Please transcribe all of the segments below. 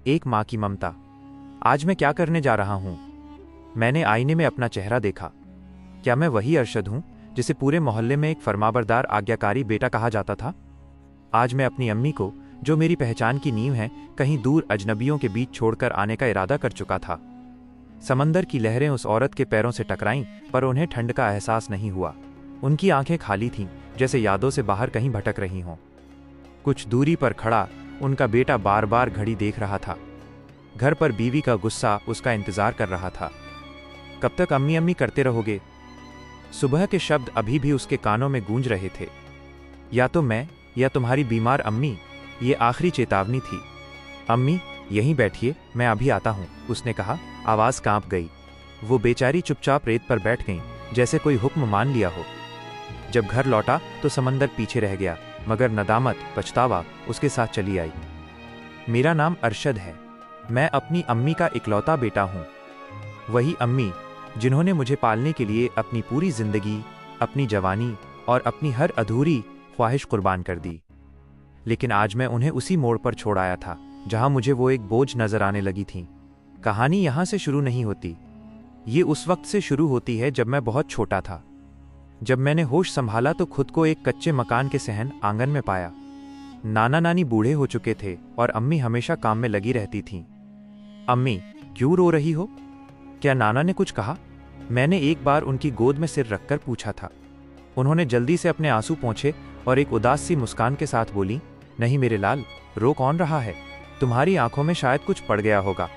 एक माँ की ममता। आज मैं क्या करने जा रहा हूँ? मैंने आईने में अपना चेहरा देखा। क्या मैं वही अरशद हूँ जिसे पूरे मोहल्ले में एक फरमाबरदार आज्ञाकारी बेटा कहा जाता था? आज मैं अपनी अम्मी को, जो मेरी पहचान की नींव है, कहीं दूर अजनबियों के बीच छोड़कर आने का इरादा कर चुका था। समंदर की लहरें उस औरत के पैरों से टकराईं, पर उन्हें ठंड का एहसास नहीं हुआ। उनकी आंखें खाली थीं, जैसे यादों से बाहर कहीं भटक रही हों। कुछ दूरी पर खड़ा उनका बेटा बार बार घड़ी देख रहा था। घर पर बीवी का गुस्सा उसका इंतजार कर रहा था। कब तक अम्मी अम्मी करते रहोगे? सुबह के शब्द अभी भी उसके कानों में गूंज रहे थे। या तो मैं या तुम्हारी बीमार अम्मी, ये आखिरी चेतावनी थी। अम्मी, यहीं बैठिए, मैं अभी आता हूं, उसने कहा। आवाज कांप गई। वो बेचारी चुपचाप रेत पर बैठ गईं, जैसे कोई हुक्म मान लिया हो। जब घर लौटा तो समंदर पीछे रह गया, मगर नदामत, पछतावा उसके साथ चली आई। मेरा नाम अरशद है। मैं अपनी अम्मी का इकलौता बेटा हूं। वही अम्मी जिन्होंने मुझे पालने के लिए अपनी पूरी जिंदगी, अपनी जवानी और अपनी हर अधूरी ख्वाहिश कुर्बान कर दी। लेकिन आज मैं उन्हें उसी मोड़ पर छोड़ आया था जहां मुझे वो एक बोझ नजर आने लगी थीं। कहानी यहां से शुरू नहीं होती। ये उस वक्त से शुरू होती है जब मैं बहुत छोटा था। जब मैंने होश संभाला तो खुद को एक कच्चे मकान के सहन आंगन में पाया। नाना नानी बूढ़े हो चुके थे और अम्मी हमेशा काम में लगी रहती थीं। अम्मी, क्यों रो रही हो? क्या नाना ने कुछ कहा? मैंने एक बार उनकी गोद में सिर रखकर पूछा था। उन्होंने जल्दी से अपने आंसू पोंछे और एक उदास सी मुस्कान के साथ बोली, नहीं मेरे लाल, रो कौन रहा है? तुम्हारी आंखों में शायद कुछ पड़ गया होगा।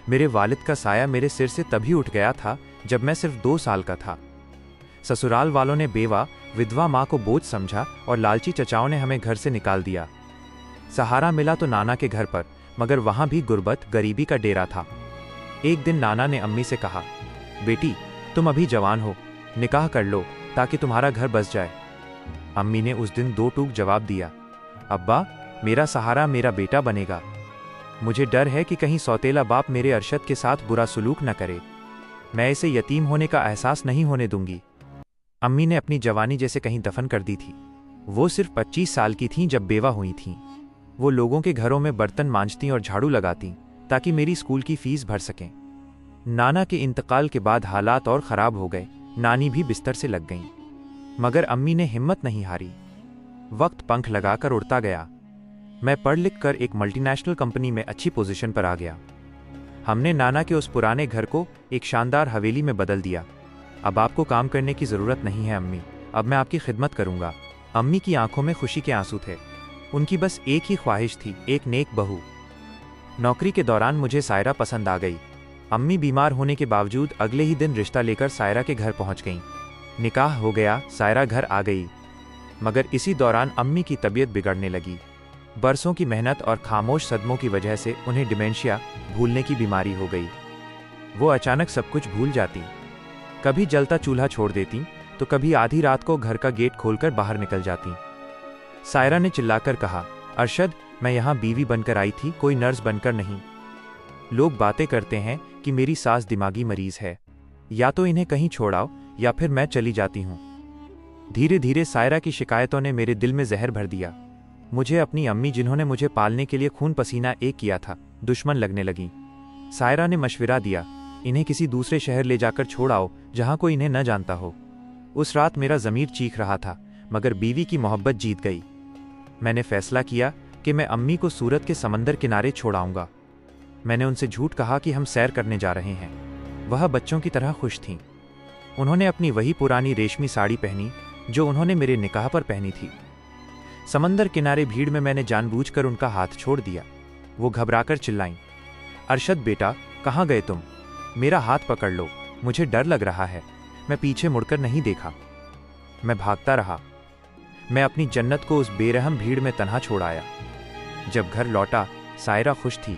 मेरे वालिद का साया मेरे सिर से तभी उठ गया था जब मैं सिर्फ 2 साल का था। ससुराल वालों ने बेवा, विधवा माँ को बोझ समझा और लालची चचाओं ने हमें घर से निकाल दिया। सहारा मिला तो नाना के घर पर, मगर वहां भी गुर्बत, गरीबी का डेरा था। एक दिन नाना ने अम्मी से कहा, बेटी, तुम अभी जवान हो, निकाह कर लो ताकि तुम्हारा घर बस जाए। अम्मी ने उस दिन 2 टूक जवाब दिया, अब्बा, मेरा सहारा मेरा बेटा बनेगा। मुझे डर है कि कहीं सौतेला बाप मेरे अरशद के साथ बुरा सलूक न करे। मैं इसे यतीम होने का एहसास नहीं होने दूंगी। अम्मी ने अपनी जवानी जैसे कहीं दफन कर दी थी। वो सिर्फ 25 साल की थीं जब बेवा हुई थीं। वो लोगों के घरों में बर्तन मांजती और झाड़ू लगाती ताकि मेरी स्कूल की फीस भर सकें। नाना के इंतकाल के बाद हालात और ख़राब हो गए। नानी भी बिस्तर से लग गईं, मगर अम्मी ने हिम्मत नहीं हारी। वक्त पंख लगाकर उड़ता गया। मैं पढ़ लिख कर एक मल्टीनेशनल कंपनी में अच्छी पोजीशन पर आ गया। हमने नाना के उस पुराने घर को एक शानदार हवेली में बदल दिया। अब आपको काम करने की ज़रूरत नहीं है अम्मी, अब मैं आपकी खिदमत करूँगा। अम्मी की आंखों में खुशी के आंसू थे। उनकी बस एक ही ख्वाहिश थी, एक नेक बहू। नौकरी के दौरान मुझे सायरा पसंद आ गई। अम्मी बीमार होने के बावजूद अगले ही दिन रिश्ता लेकर सायरा के घर पहुंच गईं। निकाह हो गया, सायरा घर आ गई। मगर इसी दौरान अम्मी की तबीयत बिगड़ने लगी। बरसों की मेहनत और खामोश सदमों की वजह से उन्हें डिमेंशिया, भूलने की बीमारी हो गई। वो अचानक सब कुछ भूल जाती। कभी जलता चूल्हा छोड़ देती तो कभी आधी रात को घर का गेट खोलकर बाहर निकल जाती। सायरा ने चिल्लाकर कहा, अरशद, मैं यहाँ बीवी बनकर आई थी, कोई नर्स बनकर नहीं। लोग बातें करते हैं कि मेरी सास दिमागी मरीज है। या तो इन्हें कहीं छोड़ाओ या फिर मैं चली जाती हूँ। धीरे धीरे सायरा की शिकायतों ने मेरे दिल में जहर भर दिया। मुझे अपनी अम्मी, जिन्होंने मुझे पालने के लिए खून पसीना एक किया था, दुश्मन लगने लगी। सायरा ने मशविरा दिया, इन्हें किसी दूसरे शहर ले जाकर छोड़ आओ जहाँ कोई इन्हें न जानता हो। उस रात मेरा ज़मीर चीख रहा था, मगर बीवी की मोहब्बत जीत गई। मैंने फैसला किया कि मैं अम्मी को सूरत के समंदर किनारे छोड़ाऊंगा। मैंने उनसे झूठ कहा कि हम सैर करने जा रहे हैं। वह बच्चों की तरह खुश थीं। उन्होंने अपनी वही पुरानी रेशमी साड़ी पहनी जो उन्होंने मेरे निकाह पर पहनी थी। समंदर किनारे भीड़ में मैंने जानबूझकर उनका हाथ छोड़ दिया। वो घबराकर चिल्लाईं, अरशद बेटा, कहाँ गए तुम? मेरा हाथ पकड़ लो, मुझे डर लग रहा है। मैं पीछे मुड़कर नहीं देखा। मैं भागता रहा। मैं अपनी जन्नत को उस बेरहम भीड़ में तन्हा छोड़ आया। जब घर लौटा, सायरा खुश थी।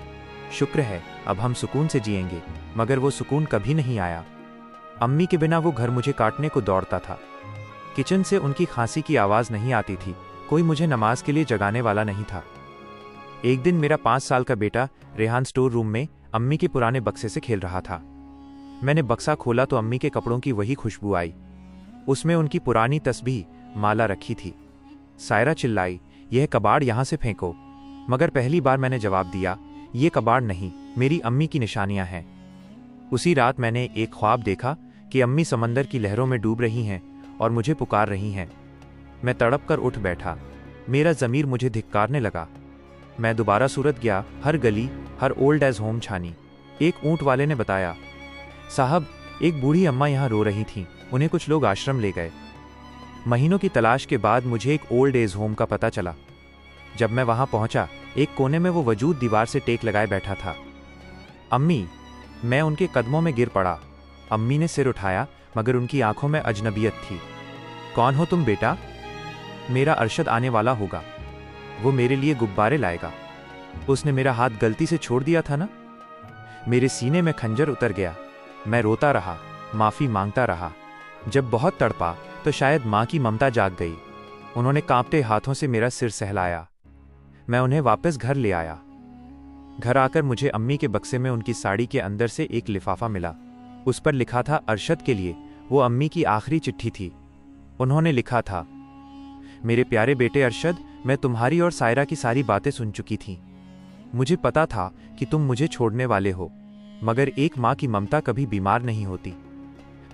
शुक्र है, अब हम सुकून से जिएंगे। मगर वो सुकून कभी नहीं आया। अम्मी के बिना वो घर मुझे काटने को दौड़ता था। किचन से उनकी खांसी की आवाज़ नहीं आती थी। कोई मुझे नमाज के लिए जगाने वाला नहीं था। एक दिन मेरा 5 साल का बेटा रेहान स्टोर रूम में अम्मी के पुराने बक्से से खेल रहा था। मैंने बक्सा खोला तो अम्मी के कपड़ों की वही खुशबू आई। उसमें उनकी पुरानी तस्बीह, माला रखी थी। सायरा चिल्लाई, यह कबाड़ यहाँ से फेंको। मगर पहली बार मैंने जवाब दिया, ये कबाड़ नहीं, मेरी अम्मी की निशानियां हैं। उसी रात मैंने एक ख्वाब देखा कि अम्मी समंदर की लहरों में डूब रही हैं और मुझे पुकार रही हैं। मैं तड़प कर उठ बैठा। मेरा ज़मीर मुझे धिक्कारने लगा। मैं दोबारा सूरत गया, हर गली, हर ओल्ड एज होम छानी। एक ऊंट वाले ने बताया, साहब, एक बूढ़ी अम्मा यहाँ रो रही थीं, उन्हें कुछ लोग आश्रम ले गए। महीनों की तलाश के बाद मुझे एक ओल्ड एज होम का पता चला। जब मैं वहां पहुंचा, एक कोने में वो वजूद दीवार से टेक लगाए बैठा था। अम्मी, मैं उनके कदमों में गिर पड़ा। अम्मी ने सिर उठाया, मगर उनकी आंखों में अजनबियत थी। कौन हो तुम बेटा? मेरा अरशद आने वाला होगा, वो मेरे लिए गुब्बारे लाएगा। उसने मेरा हाथ गलती से छोड़ दिया था ना। मेरे सीने में खंजर उतर गया। मैं रोता रहा, माफी मांगता रहा। जब बहुत तड़पा तो शायद माँ की ममता जाग गई। उन्होंने कांपते हाथों से मेरा सिर सहलाया। मैं उन्हें वापस घर ले आया। घर आकर मुझे अम्मी के बक्से में उनकी साड़ी के अंदर से एक लिफाफा मिला। उस पर लिखा था अरशद के लिए। वो अम्मी की आखिरी चिट्ठी थी। उन्होंने लिखा था, मेरे प्यारे बेटे अरशद, मैं तुम्हारी और सायरा की सारी बातें सुन चुकी थी। मुझे पता था कि तुम मुझे छोड़ने वाले हो, मगर एक माँ की ममता कभी बीमार नहीं होती।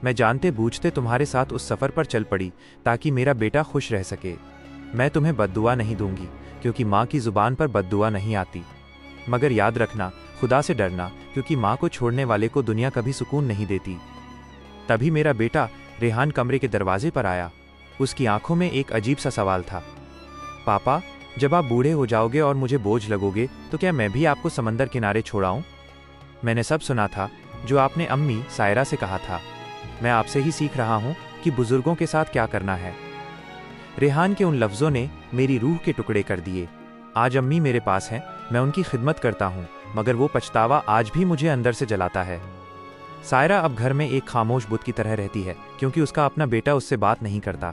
मैं जानते बूझते तुम्हारे साथ उस सफ़र पर चल पड़ी ताकि मेरा बेटा खुश रह सके। मैं तुम्हें बद्दुआ नहीं दूंगी, क्योंकि माँ की ज़ुबान पर बद्दुआ नहीं आती। मगर याद रखना, खुदा से डरना, क्योंकि माँ को छोड़ने वाले को दुनिया कभी सुकून नहीं देती। तभी मेरा बेटा रेहान कमरे के दरवाजे पर आया। उसकी आंखों में एक अजीब सा सवाल था, पापा, जब आप बूढ़े हो जाओगे और मुझे बोझ लगोगे तो क्या मैं भी आपको समंदर किनारे छोड़ाऊं? मैंने सब सुना था जो आपने अम्मी सायरा से कहा था। मैं आपसे ही सीख रहा हूं कि बुजुर्गों के साथ क्या करना है। रेहान के उन लफ्ज़ों ने मेरी रूह के टुकड़े कर दिए। आज अम्मी मेरे पास हैं, मैं उनकी खिदमत करता हूं, मगर वो पछतावा आज भी मुझे अंदर से जलाता है। सायरा अब घर में एक खामोश बुत की तरह रहती है, क्योंकि उसका अपना बेटा उससे बात नहीं करता।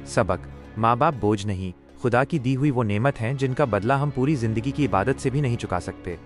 सबक, माँ बाप बोझ नहीं, खुदा की दी हुई वो नेमत हैं जिनका बदला हम पूरी जिंदगी की इबादत से भी नहीं चुका सकते।